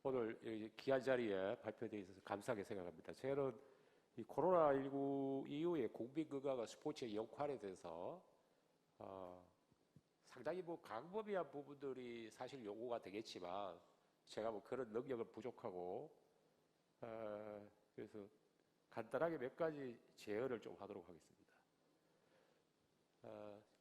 오늘 이 귀한 자리에 발표되어 있어서 감사하게 생각합니다. 저는 이 코로나19 이후에 국민 건강과 스포츠의 역할에 대해서 상당히 광범위한 부분들이 사실 요구가 되겠지만 제가 그런 능력은 부족하고 그래서 간단하게 몇 가지 제언을 좀 하도록 하겠습니다.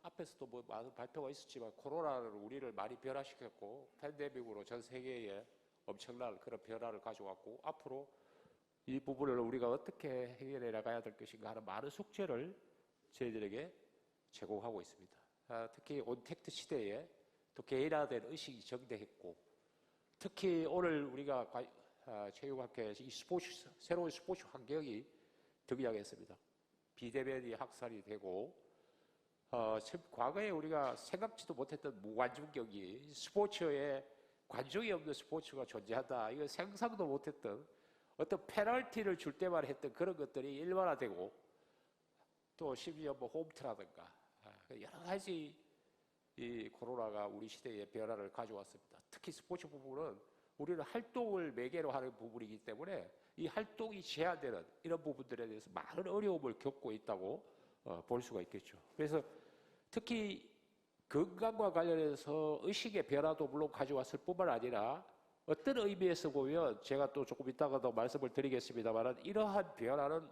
앞에서도 많은 발표가 있었지만 코로나는 우리를 많이 변화시켰고 팬데믹으로 전 세계에 엄청난 그런 변화를 가져왔고 앞으로 이 부분을 우리가 어떻게 해결해 나가야 될 것인가 하는 많은 숙제를 저희들에게 제공하고 있습니다. 특히 온택트 시대에 또 개인화된 의식이 정대했고 특히 오늘 우리가 체육학회에서 이 새로운 스포츠 환경이 등장했습니다. 비대면이 확산이 되고 과거에 우리가 생각지도 못했던 무관중 경기, 스포츠에 관중이 없는 스포츠가 존재한다. 이거 상상도 못했던 어떤 페널티를 줄 때만 했던 그런 것들이 일반화되고 또 심지어 홈트라든가 여러 가지 이 코로나가 우리 시대에 변화를 가져왔습니다. 특히 스포츠 부분은 우리는 활동을 매개로 하는 부분이기 때문에 이 활동이 제한되는 이런 부분들에 대해서 많은 어려움을 겪고 있다고 볼 수가 있겠죠. 그래서 특히 건강과 관련해서 의식의 변화도 물론 가져왔을 뿐만 아니라 어떤 의미에서 보면 제가 또 조금 이따가도 말씀을 드리겠습니다만 이러한 변화는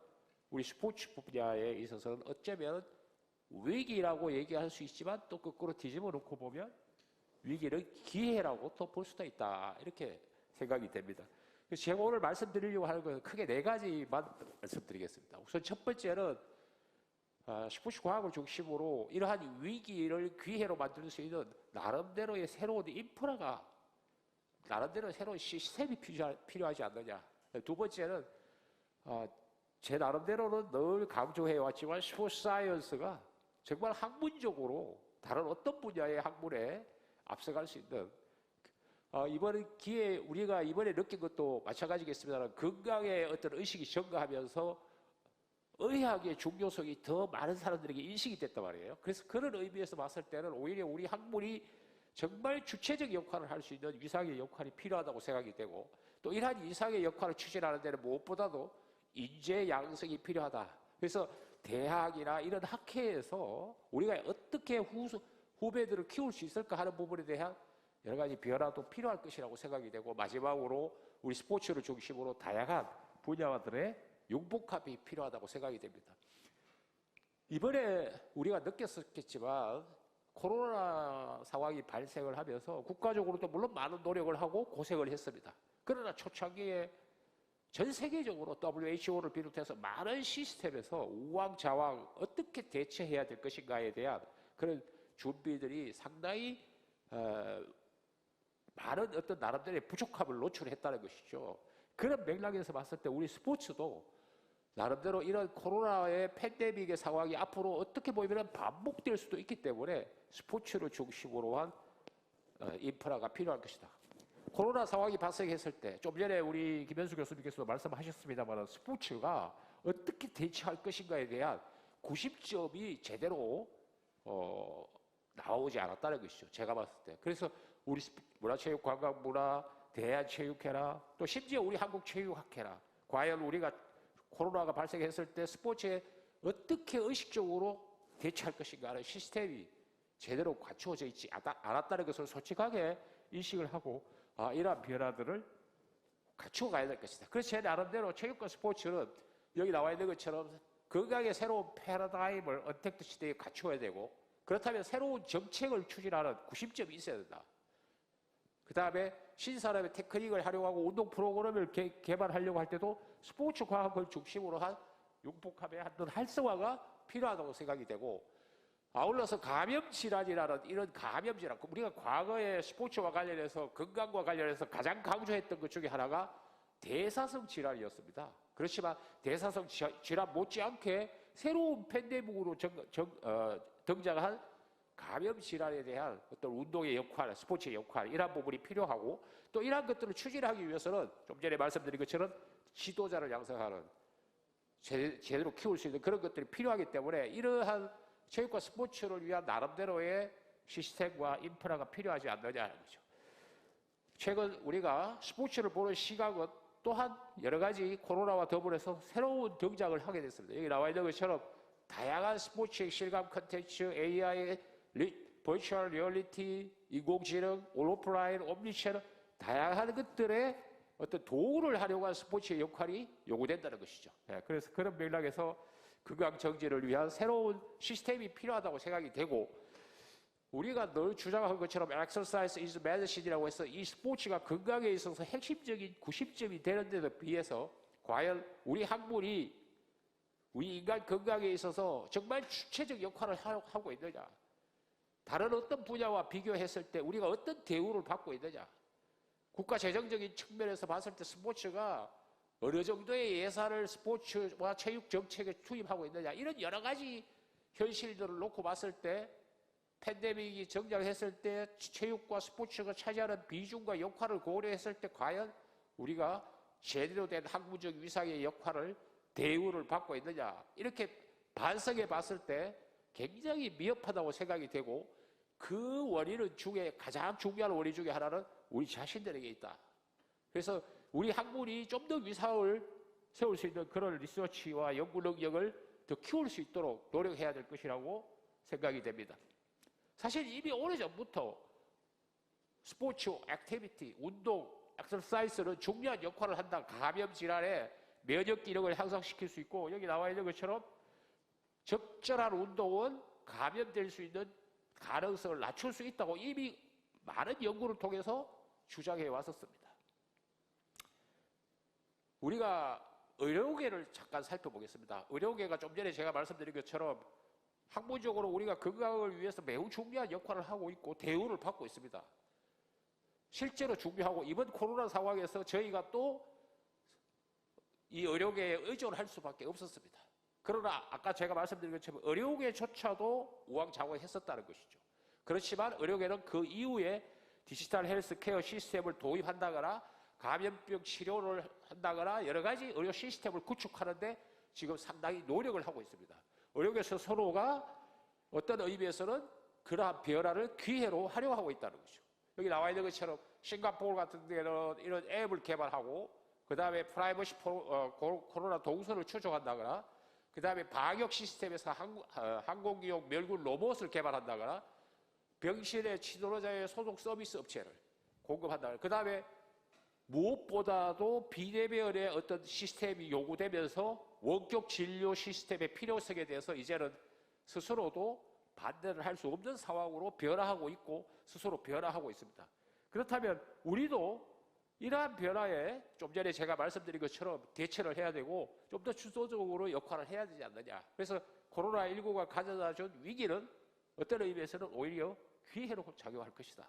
우리 스포츠 분야에 있어서는 어쩌면 위기라고 얘기할 수 있지만 또 거꾸로 뒤집어 놓고 보면 위기를 기회라고 또 볼 수도 있다 이렇게 생각이 됩니다. 그래서 제가 오늘 말씀드리려고 하는 것은 크게 네 가지만 말씀드리겠습니다. 우선 첫 번째는 스포츠 과학을 중심으로 이러한 위기를 기회로 만들 수 있는 나름대로의 새로운 인프라가 나름대로 새로운 시스템이 필요하지 않느냐. 두 번째는 제 나름대로는 늘 강조해왔지만 스포츠 사이언스가 정말 학문적으로 다른 어떤 분야의 학문에 앞서갈 수 있는 이번 기회에 우리가 이번에 느낀 것도 마찬가지겠습니다만 건강의 어떤 의식이 증가하면서 의학의 중요성이 더 많은 사람들에게 인식이 됐단 말이에요. 그래서 그런 의미에서 봤을 때는 오히려 우리 학문이 정말 주체적 역할을 할 수 있는 위상의 역할이 필요하다고 생각이 되고 또 이러한 위상의 역할을 추진하는 데는 무엇보다도 인재 양성이 필요하다. 그래서 대학이나 이런 학회에서 우리가 어떻게 후배들을 키울 수 있을까 하는 부분에 대한 여러 가지 변화도 필요할 것이라고 생각이 되고 마지막으로 우리 스포츠를 중심으로 다양한 분야들의 융복합이 필요하다고 생각이 됩니다. 이번에 우리가 느꼈었겠지만 코로나 상황이 발생을 하면서 국가적으로도 물론 많은 노력을 하고 고생을 했습니다. 그러나 초창기에 전 세계적으로 WHO를 비롯해서 많은 시스템에서 우왕좌왕 어떻게 대처해야 될 것인가에 대한 그런 준비들이 상당히 많은 어떤 나름대로의 부족함을 노출했다는 것이죠. 그런 맥락에서 봤을 때 우리 스포츠도 나름대로 이런 코로나의 팬데믹의 상황이 앞으로 어떻게 보면 반복될 수도 있기 때문에 스포츠를 중심으로 한 인프라가 필요할 것이다. 코로나 상황이 발생했을 때 좀 전에 우리 김현수 교수님께서도 말씀하셨습니다만 스포츠가 어떻게 대처할 것인가에 대한 구심점이 제대로 나오지 않았다는 것이죠. 제가 봤을 때. 그래서 우리 문화체육관광부나 대한체육회나 또 심지어 우리 한국체육학회나 과연 우리가 코로나가 발생했을 때 스포츠에 어떻게 의식적으로 대처할 것인가 하는 시스템이 제대로 갖추어져 있지 않았다는 것을 솔직하게 인식을 하고 이러한 변화들을 갖추어 가야 될 것이다. 그래서 제 나름대로 체육과 스포츠는 여기 나와 있는 것처럼 건강의 새로운 패러다임을 언택트 시대에 갖추어야 되고 그렇다면 새로운 정책을 추진하는 구심점이 있어야 된다. 그 다음에 신사람의 테크닉을 활용하고 운동 프로그램을 개발하려고 할 때도 스포츠 과학을 중심으로 한 융복합의 어떤 활성화가 필요하다고 생각이 되고 아울러서 감염질환이라는 이런 감염질환 우리가 과거에 스포츠와 관련해서 건강과 관련해서 가장 강조했던 것 중에 하나가 대사성 질환이었습니다. 그렇지만 대사성 질환 못지않게 새로운 팬데믹으로 등장한 감염질환에 대한 어떤 운동의 역할, 스포츠의 역할 이러한 부분이 필요하고 또 이러한 것들을 추진하기 위해서는 좀 전에 말씀드린 것처럼 지도자를 양성하는 제대로 키울 수 있는 그런 것들이 필요하기 때문에 이러한 체육과 스포츠를 위한 나름대로의 시스템과 인프라가 필요하지 않느냐는 거죠. 최근 우리가 스포츠를 보는 시각은 또한 여러 가지 코로나와 더불어서 새로운 등장을 하게 됐습니다. 여기 나와 있는 것처럼 다양한 스포츠의 실감 콘텐츠, AI, 버추얼 리얼리티, 인공지능, 오프라인, 옴니채널 다양한 것들의 어떤 도구를 활용한 스포츠의 역할이 요구된다는 것이죠. 그래서 그런 맥락에서 건강 정지를 위한 새로운 시스템이 필요하다고 생각이 되고, 우리가 늘 주장한 것처럼 exercise is medicine이라고 해서 이 스포츠가 건강에 있어서 핵심적인 구심점이 되는 데도 비해서 과연 우리 학문이 우리 인간 건강에 있어서 정말 주체적 역할을 하고 있느냐, 다른 어떤 분야와 비교했을 때 우리가 어떤 대우를 받고 있느냐, 국가 재정적인 측면에서 봤을 때 스포츠가 어느 정도의 예산을 스포츠와 체육 정책에 투입하고 있느냐, 이런 여러 가지 현실들을 놓고 봤을 때 팬데믹이 정장했을 때 체육과 스포츠가 차지하는 비중과 역할을 고려했을 때 과연 우리가 제대로 된 학문적 위상의 역할을 대우를 받고 있느냐, 이렇게 반성해 봤을 때 굉장히 미흡하다고 생각이 되고, 그 원인 중에 가장 중요한 원인 중에 하나는 우리 자신들에게 있다. 그래서 우리 학문이 좀 더 위상을 세울 수 있는 그런 리서치와 연구 능력을 더 키울 수 있도록 노력해야 될 것이라고 생각이 됩니다. 사실 이미 오래전부터 스포츠, 액티비티, 운동, 엑서사이즈는 중요한 역할을 한다. 감염 질환의 면역 기능을 향상시킬 수 있고, 여기 나와 있는 것처럼 적절한 운동은 감염될 수 있는 가능성을 낮출 수 있다고 이미 많은 연구를 통해서 주장해 왔었습니다. 우리가 의료계를 잠깐 살펴보겠습니다. 의료계가 좀 전에 제가 말씀드린 것처럼 학문적으로 우리가 건강을 위해서 매우 중요한 역할을 하고 있고 대우를 받고 있습니다. 실제로 중요하고, 이번 코로나 상황에서 저희가 또 이 의료계에 의존할 수밖에 없었습니다. 그러나 아까 제가 말씀드린 것처럼 의료계조차도 우왕좌왕했었다는 것이죠. 그렇지만 의료계는 그 이후에 디지털 헬스케어 시스템을 도입한다거나 감염병 치료를 한다거나 여러 가지 의료 시스템을 구축하는데 지금 상당히 노력을 하고 있습니다. 의료계 스스로가 어떤 의미에서는 그러한 변화를 기회로 활용하고 있다는 거죠. 여기 나와 있는 것처럼 싱가포르 같은 데는 이런 앱을 개발하고, 그 다음에 프라이버시 코로나 동선을 추적한다거나, 그 다음에 방역 시스템에서 항공기용 멸군 로봇을 개발한다거나, 병실의 치료자의 소속 서비스 업체를 공급한다거나, 그 다음에 무엇보다도 비대면의 어떤 시스템이 요구되면서 원격 진료 시스템의 필요성에 대해서 이제는 스스로도 반대를 할 수 없는 상황으로 변화하고 있고 스스로 변화하고 있습니다. 그렇다면 우리도 이러한 변화에 좀 전에 제가 말씀드린 것처럼 대처를 해야 되고 좀 더 주도적으로 역할을 해야 되지 않느냐. 그래서 코로나19가 가져다 준 위기는 어떤 의미에서는 오히려 기회로 작용할 것이다.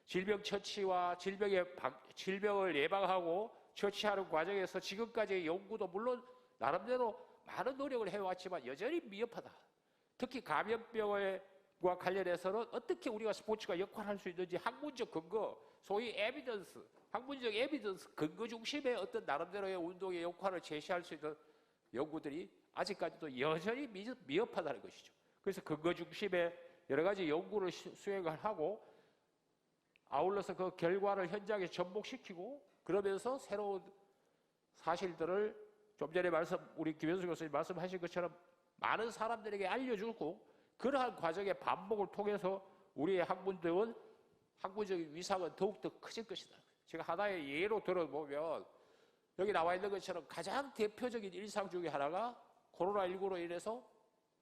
질병 처치와 질병을 예방하고 처치하는 과정에서 지금까지의 연구도 물론 나름대로 많은 노력을 해왔지만 여전히 미흡하다. 특히 감염병과 관련해서는 어떻게 우리가 스포츠가 역할을 할 수 있는지 학문적 근거, 소위 에비던스, 학문적 에비던스 근거 중심의 어떤 나름대로의 운동의 역할을 제시할 수 있는 연구들이 아직까지도 여전히 미흡하다는 것이죠. 그래서 근거 중심의 여러 가지 연구를 수행을 하고 아울러서 그 결과를 현장에 접목시키고 그러면서 새로운 사실들을 좀 전에 우리 김현수 교수님 말씀하신 것처럼 많은 사람들에게 알려주고 그러한 과정의 반복을 통해서 우리의 학문적인 위상은 더욱더 커질 것이다. 제가 하나의 예로 들어보면 여기 나와 있는 것처럼 가장 대표적인 일상 중에 하나가 코로나19로 인해서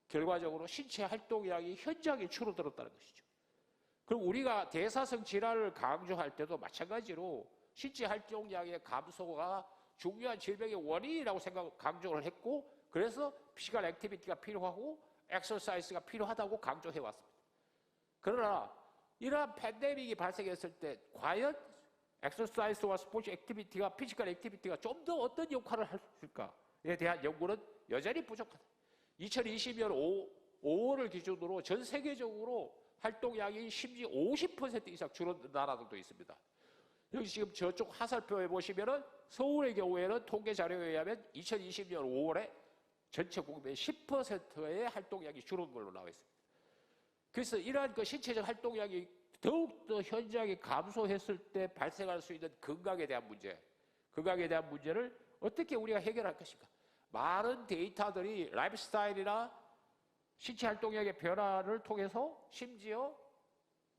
결과적으로 신체 활동량이 현저하게 줄어들었다는 것이죠. 그럼 우리가 대사성 질환을 강조할 때도 마찬가지로 신체 활동량의 감소가 중요한 질병의 원인이라고 강조를 했고, 그래서 피지컬 액티비티가 필요하고 엑서사이즈가 필요하다고 강조해 왔습니다. 그러나 이러한 팬데믹이 발생했을 때 과연 엑서사이즈와 스포츠 액티비티가 피지컬 액티비티가 좀 더 어떤 역할을 할 수 있을까에 대한 연구는 여전히 부족하다. 2020년 5월을 기준으로 전 세계적으로 활동량이 심지어 50% 이상 줄어든 나라들도 있습니다. 여기 지금 저쪽 하살표에 보시면은 서울의 경우에는 통계 자료에 의하면 2020년 5월에 전체 국민의 10%의 활동량이 줄은 걸로 나와 있습니다. 그래서 이러한 그 신체적 활동량이 더욱더 현장이 감소했을 때 발생할 수 있는 건강에 대한 문제를 어떻게 우리가 해결할 것인가? 많은 데이터들이 라이프 스타일이나 신체 활동량의 변화를 통해서 심지어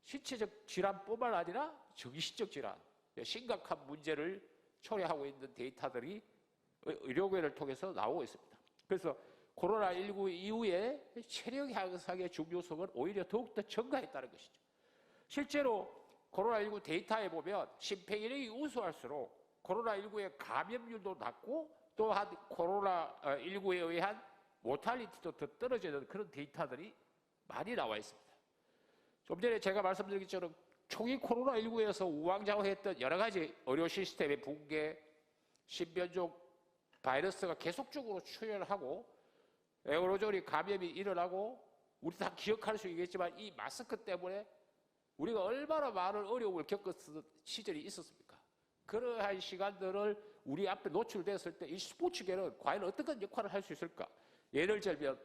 신체적 질환뿐만 아니라 정신적 질환, 심각한 문제를 초래하고 있는 데이터들이 의료계를 통해서 나오고 있습니다. 그래서 코로나19 이후에 체력 향상의 중요성은 오히려 더욱더 증가했다는 것이죠. 실제로 코로나19 데이터에 보면 심폐기능이 우수할수록 코로나19의 감염률도 낮고 또한 코로나19에 의한 모탈리티도 더 떨어지는 그런 데이터들이 많이 나와 있습니다. 좀 전에 제가 말씀드린 것처럼 초기 코로나19에서 우왕좌왕했던 여러 가지 의료 시스템의 붕괴, 신변종 바이러스가 계속적으로 출현하고 에어로졸이 감염이 일어나고 우리 다 기억할 수 있겠지만 이 마스크 때문에 우리가 얼마나 많은 어려움을 겪었던 시절이 있었습니까? 그러한 시간들을 우리 앞에 노출됐을 때 이 스포츠계는 과연 어떤 역할을 할 수 있을까? 예를 들면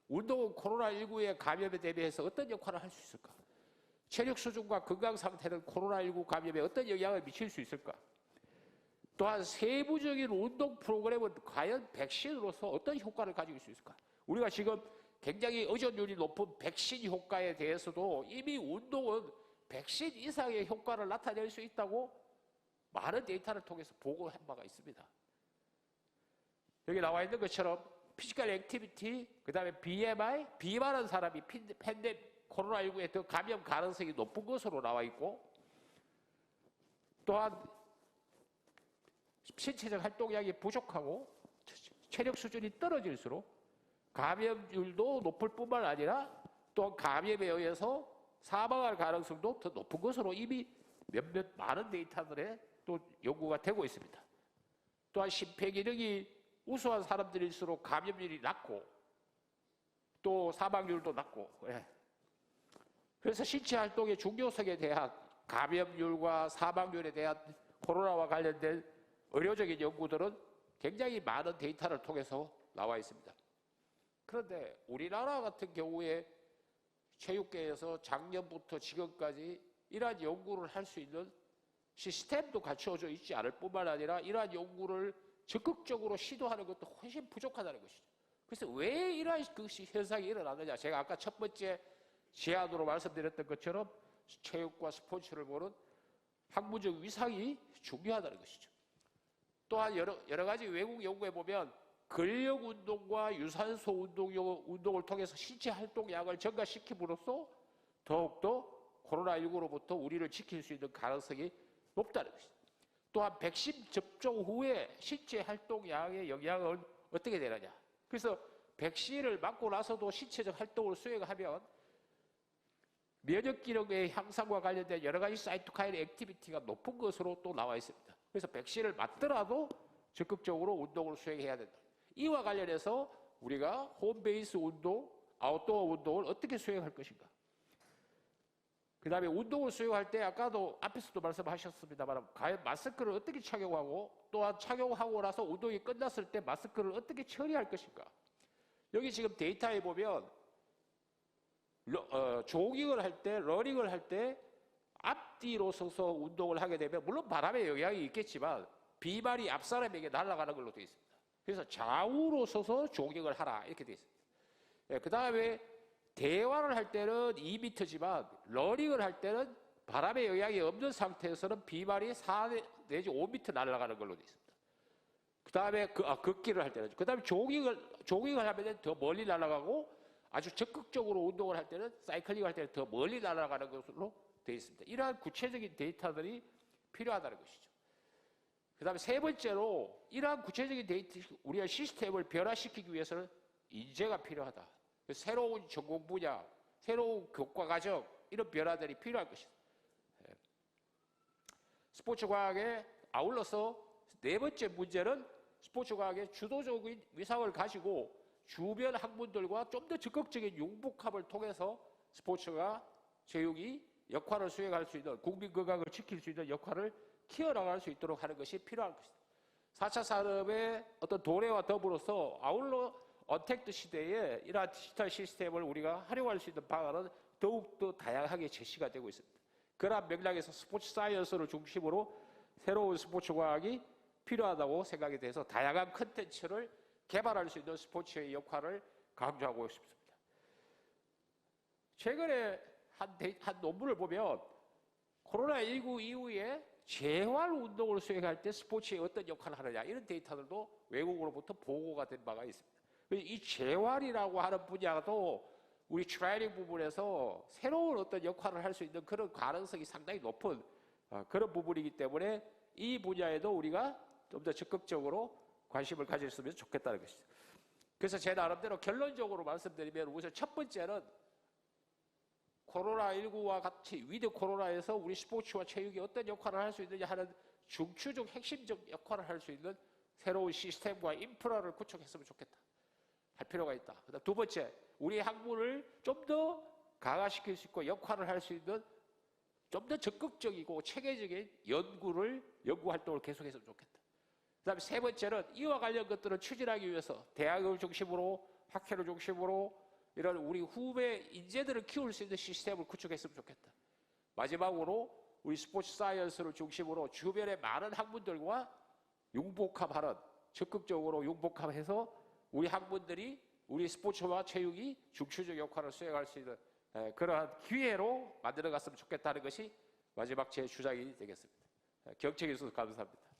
운동은 코로나19의 감염에 대비해서 어떤 역할을 할 수 있을까? 체력 수준과 건강 상태는 코로나19 감염에 어떤 영향을 미칠 수 있을까? 또한 세부적인 운동 프로그램은 과연 백신으로서 어떤 효과를 가지고 있을 수 있을까? 우리가 지금 굉장히 의존율이 높은 백신 효과에 대해서도 이미 운동은 백신 이상의 효과를 나타낼 수 있다고 많은 데이터를 통해서 보고한 바가 있습니다. 여기 나와 있는 것처럼 피지컬 액티비티, 그 다음에 BMI, 비만한 사람이 코로나19에 더 감염 가능성이 높은 것으로 나와 있고, 또한 신체적 활동량이 부족하고 체력 수준이 떨어질수록 감염률도 높을 뿐만 아니라 또 감염에 의해서 사망할 가능성도 더 높은 것으로 이미 몇몇 많은 데이터들에 또 연구가 되고 있습니다. 또한 심폐기능이 우수한 사람들일수록 감염률이 낮고 또 사망률도 낮고, 그래서 신체 활동의 중요성에 대한 감염률과 사망률에 대한 코로나와 관련된 의료적인 연구들은 굉장히 많은 데이터를 통해서 나와 있습니다. 그런데 우리나라 같은 경우에 체육계에서 작년부터 지금까지 이러한 연구를 할 수 있는 시스템도 갖추어져 있지 않을 뿐만 아니라 이러한 연구를 적극적으로 시도하는 것도 훨씬 부족하다는 것이죠. 그래서 왜 이러한 현상이 일어나느냐? 제가 아까 첫 번째 제안으로 말씀드렸던 것처럼 체육과 스포츠를 보는 학문적 위상이 중요하다는 것이죠. 또한 여러 가지 외국 연구에 보면 근력 운동과 유산소 운동을 통해서 신체 활동량을 증가시킴으로써 더욱더 코로나19로부터 우리를 지킬 수 있는 가능성이 높다는 것입니다. 또한 백신 접종 후에 신체 활동량의 영향은 어떻게 되느냐? 그래서 백신을 맞고 나서도 신체적 활동을 수행하면 면역 기능의 향상과 관련된 여러 가지 사이토카인 액티비티가 높은 것으로 또 나와 있습니다. 그래서 백신을 맞더라도 적극적으로 운동을 수행해야 된다. 이와 관련해서 우리가 홈베이스 운동, 아웃도어 운동을 어떻게 수행할 것인가? 그 다음에 운동을 수행할 때 아까도 앞에서도 말씀하셨습니다만 과연 마스크를 어떻게 착용하고 또한 착용하고 나서 운동이 끝났을 때 마스크를 어떻게 처리할 것인가? 여기 지금 데이터에 보면 조깅을 할 때, 러닝을 할 때 앞뒤로 서서 운동을 하게 되면 물론 바람의 영향이 있겠지만 비만이 앞 사람에게 날아가는 걸로 되어 있습니다. 그래서 좌우로 서서 조깅을 하라 이렇게 되어 있습니다. 그 다음에 대화를 할 때는 2m지만 러닝을 할 때는 바람의 영향이 없는 상태에서는 비만이 4 내지 5m 날아가는 걸로 되어 있습니다. 그 다음에 걷기를 할 때는, 그 다음에 조깅을 하면 더 멀리 날아가고 아주 적극적으로 운동을 할 때는 사이클링 할 때는 더 멀리 날아가는 것으로 되어 있습니다. 이러한 구체적인 데이터들이 필요하다는 것이죠. 그 다음에 세 번째로 이러한 구체적인 데이터, 우리가 시스템을 변화시키기 위해서는 인재가 필요하다. 새로운 전공 분야, 새로운 교과 과정 이런 변화들이 필요할 것이다. 스포츠 과학에 아울러서 네 번째 문제는 스포츠 과학의 주도적인 위상을 가지고 주변 학문들과 좀 더 적극적인 융복합을 통해서 스포츠가 체육이 역할을 수행할 수 있는, 국민 건강을 지킬 수 있는 역할을 키워나갈 수 있도록 하는 것이 필요할 것이다. 4차 산업의 어떤 도래와 더불어서 아울러 언택트 시대에 이러한 디지털 시스템을 우리가 활용할 수 있는 방안은 더욱더 다양하게 제시가 되고 있습니다. 그런 맥락에서 스포츠 사이언스를 중심으로 새로운 스포츠 과학이 필요하다고 생각이 돼서 다양한 컨텐츠를 개발할 수 있는 스포츠의 역할을 강조하고 싶습니다. 최근에 한 논문을 보면 코로나19 이후에 재활 운동을 수행할 때 스포츠에 어떤 역할을 하느냐 이런 데이터들도 외국으로부터 보고가 된 바가 있습니다. 이 재활이라고 하는 분야도 우리 트레이닝 부분에서 새로운 어떤 역할을 할 수 있는 그런 가능성이 상당히 높은 그런 부분이기 때문에 이 분야에도 우리가 좀 더 적극적으로 관심을 가졌으면 좋겠다는 것이죠. 그래서 제 나름대로 결론적으로 말씀드리면 우선 첫 번째는 코로나19와 같이 위드 코로나에서 우리 스포츠와 체육이 어떤 역할을 할 수 있느냐 하는 중추적 핵심적 역할을 할 수 있는 새로운 시스템과 인프라를 구축했으면 좋겠다 할 필요가 있다. 그다음 두 번째, 우리 학문을 좀 더 강화시킬 수 있고 역할을 할 수 있는 좀 더 적극적이고 체계적인 연구 활동을 계속했으면 좋겠다. 그다음에 세 번째는 이와 관련 것들을 추진하기 위해서 대학을 중심으로 학회를 중심으로 이런 우리 후배 인재들을 키울 수 있는 시스템을 구축했으면 좋겠다. 마지막으로 우리 스포츠 사이언스를 중심으로 주변의 많은 학문들과 융복합하는 적극적으로 융복합해서 우리 학문들이 우리 스포츠와 체육이 중추적 역할을 수행할 수 있는 그러한 기회로 만들어갔으면 좋겠다는 것이 마지막 제 주장이 되겠습니다. 경청해 주셔서 감사합니다.